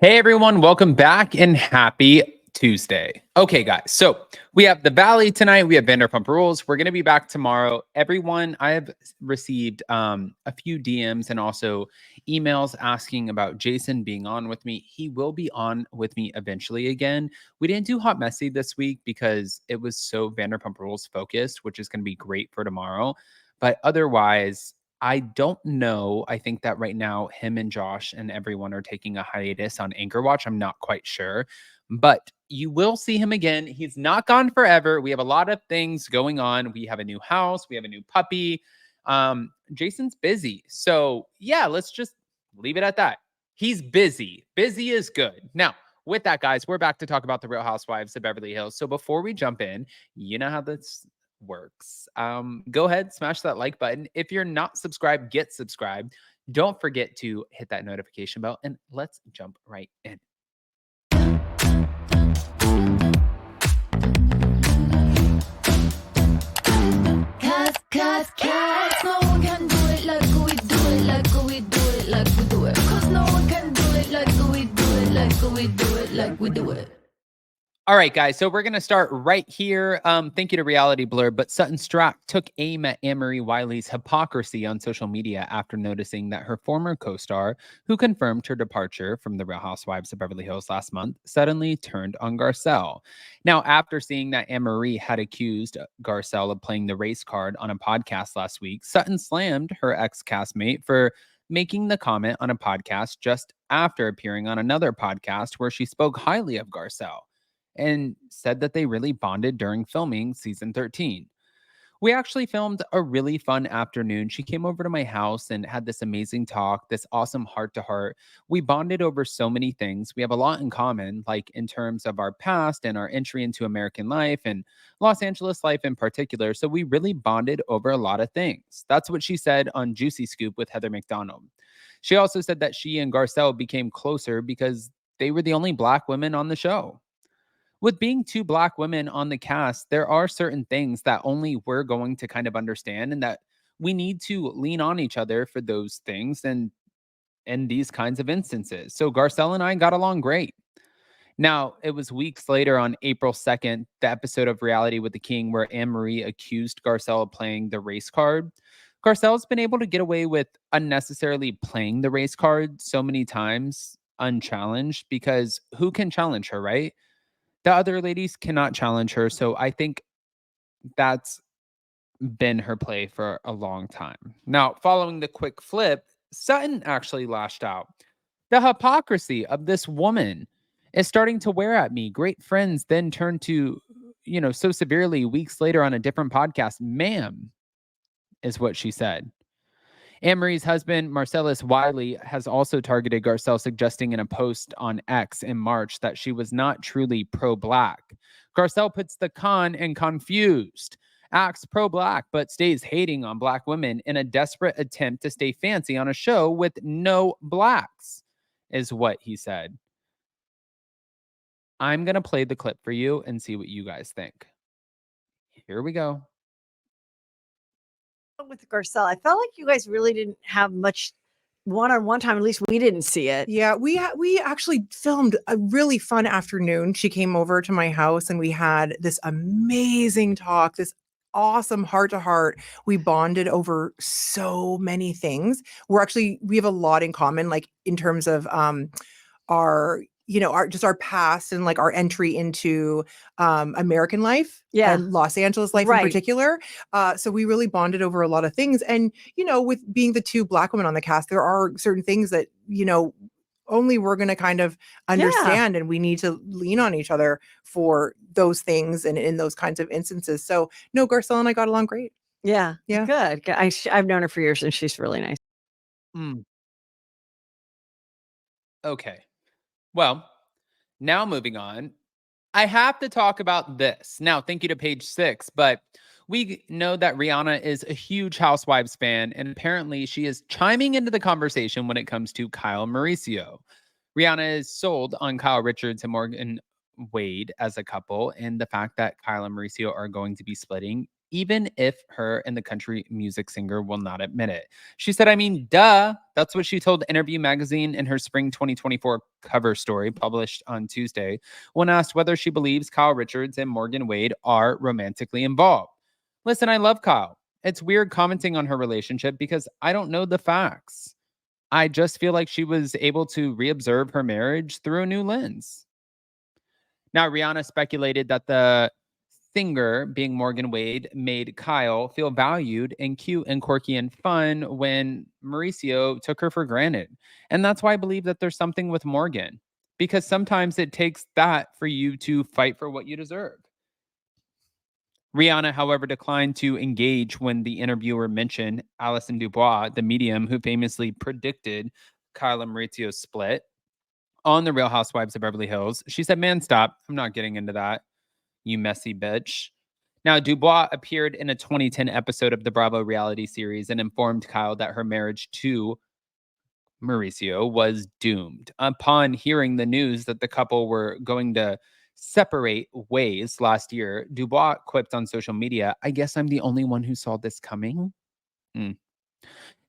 Hey everyone, welcome back and happy Tuesday. Okay, guys, so we have the Valley tonight. We have Vanderpump Rules. We're going to be back tomorrow. Everyone, I have received a few DMs and also emails asking about Jason being on with me. He will be on with me eventually again. We didn't do Hot Messy this week because it was so Vanderpump Rules focused, which is going to be great for tomorrow. But otherwise, I don't know. I think that right now, him and Josh and everyone are taking a hiatus on Anchor Watch. I'm not quite sure, but you will see him again. He's not gone forever. We have a lot of things going on. We have a new house. We have a new puppy. Jason's busy. So, yeah, let's just leave it at that. He's busy. Busy is good. Now, with that, guys, we're back to talk about the Real Housewives of Beverly Hills. So, before we jump in, you know how this works. Go ahead, smash that like button. If you're not subscribed, get subscribed. Don't forget to hit that notification bell and let's jump right in. Cause no one can do it like we do it, like we do it, like we do it. Cause no one can do it like we do it, like we do it, like we do it. All right, guys, so we're going to start right here. Thank you to Reality Blur, but Sutton Strack took aim at Annemarie Wiley's hypocrisy on social media after noticing that her former co-star, who confirmed her departure from the Real Housewives of Beverly Hills last month, suddenly turned on Garcelle. Now, after seeing that Annemarie had accused Garcelle of playing the race card on a podcast last week, Sutton slammed her ex-castmate for making the comment on a podcast just after appearing on another podcast where she spoke highly of Garcelle and said that they really bonded during filming season 13. We actually filmed a really fun afternoon. She came over to my house and had this amazing talk, this awesome heart to heart. We bonded over so many things. We have a lot in common, like in terms of our past and our entry into American life and Los Angeles life in particular. So we really bonded over a lot of things. That's what she said on Juicy Scoop with Heather McDonald. She also said that she and Garcelle became closer because they were the only Black women on the show. With being two Black women on the cast, there are certain things that only we're going to kind of understand and that we need to lean on each other for those things and in these kinds of instances. So Garcelle and I got along great. Now, it was weeks later on April 2nd, the episode of Reality with the King where Annemarie accused Garcelle of playing the race card. Garcelle's been able to get away with unnecessarily playing the race card so many times unchallenged because who can challenge her, right? The other ladies cannot challenge her. So I think that's been her play for a long time. Now, following the quick flip, Sutton actually lashed out. The hypocrisy of this woman is starting to wear at me. Great friends then turned to, so severely weeks later on a different podcast. Ma'am, is what she said. Anne-Marie's husband, Marcellus Wiley, has also targeted Garcelle, suggesting in a post on X in March that she was not truly pro-Black. Garcelle puts the con in confused, acts pro-Black, but stays hating on Black women in a desperate attempt to stay fancy on a show with no Blacks, is what he said. I'm going to play the clip for you and see what you guys think. Here we go. With Garcelle, I felt like you guys really didn't have much one-on-one time. At least we didn't see it. Yeah, we actually filmed a really fun afternoon. She came over to my house and we had this amazing talk, this awesome heart to heart. We bonded over so many things. We have a lot in common, like in terms of our our past and like our entry into American life and Los Angeles life in particular. So we really bonded over a lot of things. And, with being the two Black women on the cast, there are certain things that, only we're going to kind of understand and we need to lean on each other for those things and in those kinds of instances. So no, Garcelle and I got along great. Yeah. Good. I've known her for years and she's really nice. Okay. Well, now moving on, I have to talk about this. Now, thank you to page 6, but we know that Rihanna is a huge Housewives fan, and apparently she is chiming into the conversation when it comes to Kyle Mauricio. Rihanna is sold on Kyle Richards and Morgan Wade as a couple, and the fact that Kyle and Mauricio are going to be splitting even if her and the country music singer will not admit it. She said, I mean, duh. That's what she told Interview Magazine in her spring 2024 cover story published on Tuesday when asked whether she believes Kyle Richards and Morgan Wade are romantically involved. Listen, I love Kyle. It's weird commenting on her relationship because I don't know the facts. I just feel like she was able to reobserve her marriage through a new lens. Now, Rihanna speculated that the singer, being Morgan Wade, made Kyle feel valued and cute and quirky and fun when Mauricio took her for granted. And that's why I believe that there's something with Morgan, because sometimes it takes that for you to fight for what you deserve. Rihanna, however, declined to engage when the interviewer mentioned Alison Dubois, the medium who famously predicted Kyle and Maurizio's split on The Real Housewives of Beverly Hills. She said, man, stop. I'm not getting into that, you messy bitch. Now, Dubois appeared in a 2010 episode of the Bravo reality series and informed Kyle that her marriage to Mauricio was doomed. Upon hearing the news that the couple were going to separate ways last year, Dubois quipped on social media, I guess I'm the only one who saw this coming.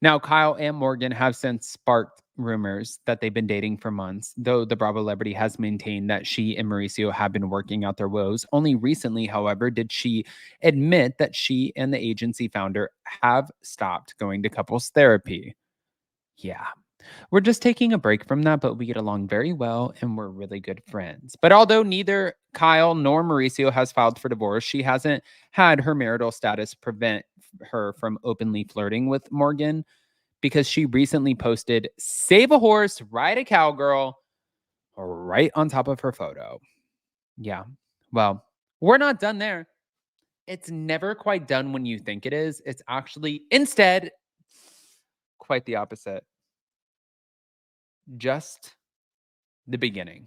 Now, Kyle and Morgan have since sparked rumors that they've been dating for months, though the Bravo celebrity has maintained that she and Mauricio have been working out their woes. Only recently, however, did she admit that she and the agency founder have stopped going to couples therapy. Yeah. We're just taking a break from that, but we get along very well and we're really good friends. But although neither Kyle nor Mauricio has filed for divorce, she hasn't had her marital status prevent her from openly flirting with Morgan because she recently posted "Save a horse, ride a cowgirl" right on top of her photo. Yeah. Well, we're not done there. It's never quite done when you think it is. It's actually instead quite the opposite. Just the beginning.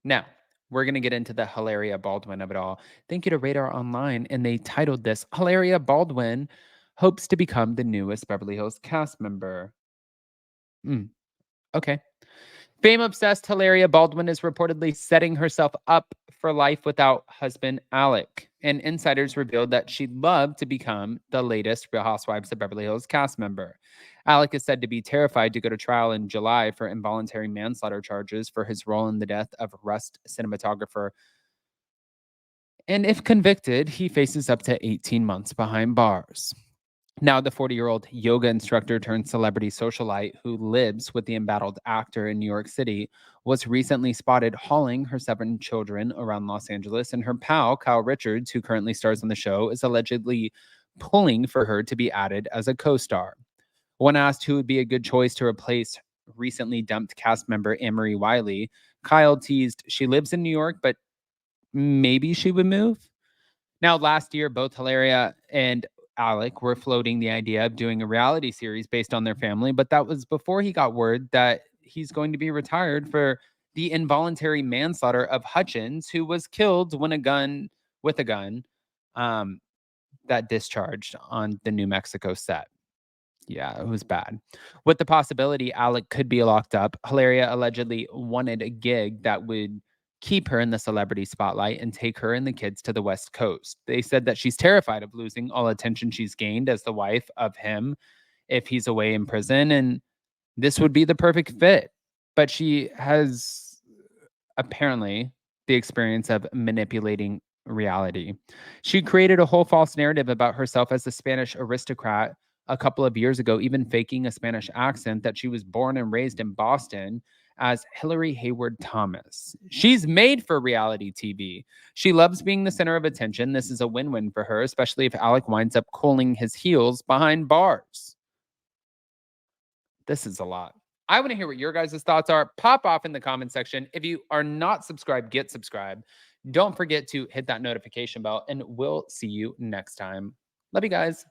Now, we're going to get into the Hilaria Baldwin of it all. Thank you to Radar Online, and they titled this, Hilaria Baldwin hopes to become the newest Beverly Hills cast member. Okay. Fame-obsessed Hilaria Baldwin is reportedly setting herself up for life without husband Alec. And insiders revealed that she'd love to become the latest Real Housewives of Beverly Hills cast member. Alec is said to be terrified to go to trial in July for involuntary manslaughter charges for his role in the death of Rust cinematographer. And if convicted, he faces up to 18 months behind bars. Now, the 40-year-old yoga instructor turned celebrity socialite who lives with the embattled actor in New York City was recently spotted hauling her 7 children around Los Angeles, and her pal, Kyle Richards, who currently stars on the show, is allegedly pulling for her to be added as a co-star. When asked who would be a good choice to replace recently dumped cast member Annemarie Wiley, Kyle teased she lives in New York, but maybe she would move. Now, last year, both Hilaria and Alec were floating the idea of doing a reality series based on their family, but that was before he got word that he's going to be retired for the involuntary manslaughter of Hutchins, who was killed when a gun that discharged on the New Mexico set. Yeah, it was bad. With the possibility Alec could be locked up, Hilaria allegedly wanted a gig that would keep her in the celebrity spotlight and take her and the kids to the West Coast. They said that she's terrified of losing all attention she's gained as the wife of him if he's away in prison, and this would be the perfect fit. But she has apparently the experience of manipulating reality. She created a whole false narrative about herself as a Spanish aristocrat a couple of years ago, even faking a Spanish accent, that she was born and raised in Boston as Hillary Hayward Thomas. She's made for reality TV. She loves being the center of attention. This is a win-win for her, especially if Alec winds up cooling his heels behind bars. This is a lot. I want to hear what your guys' thoughts are. Pop off in the comment section. If you are not subscribed, get subscribed. Don't forget to hit that notification bell, and we'll see you next time. Love you guys.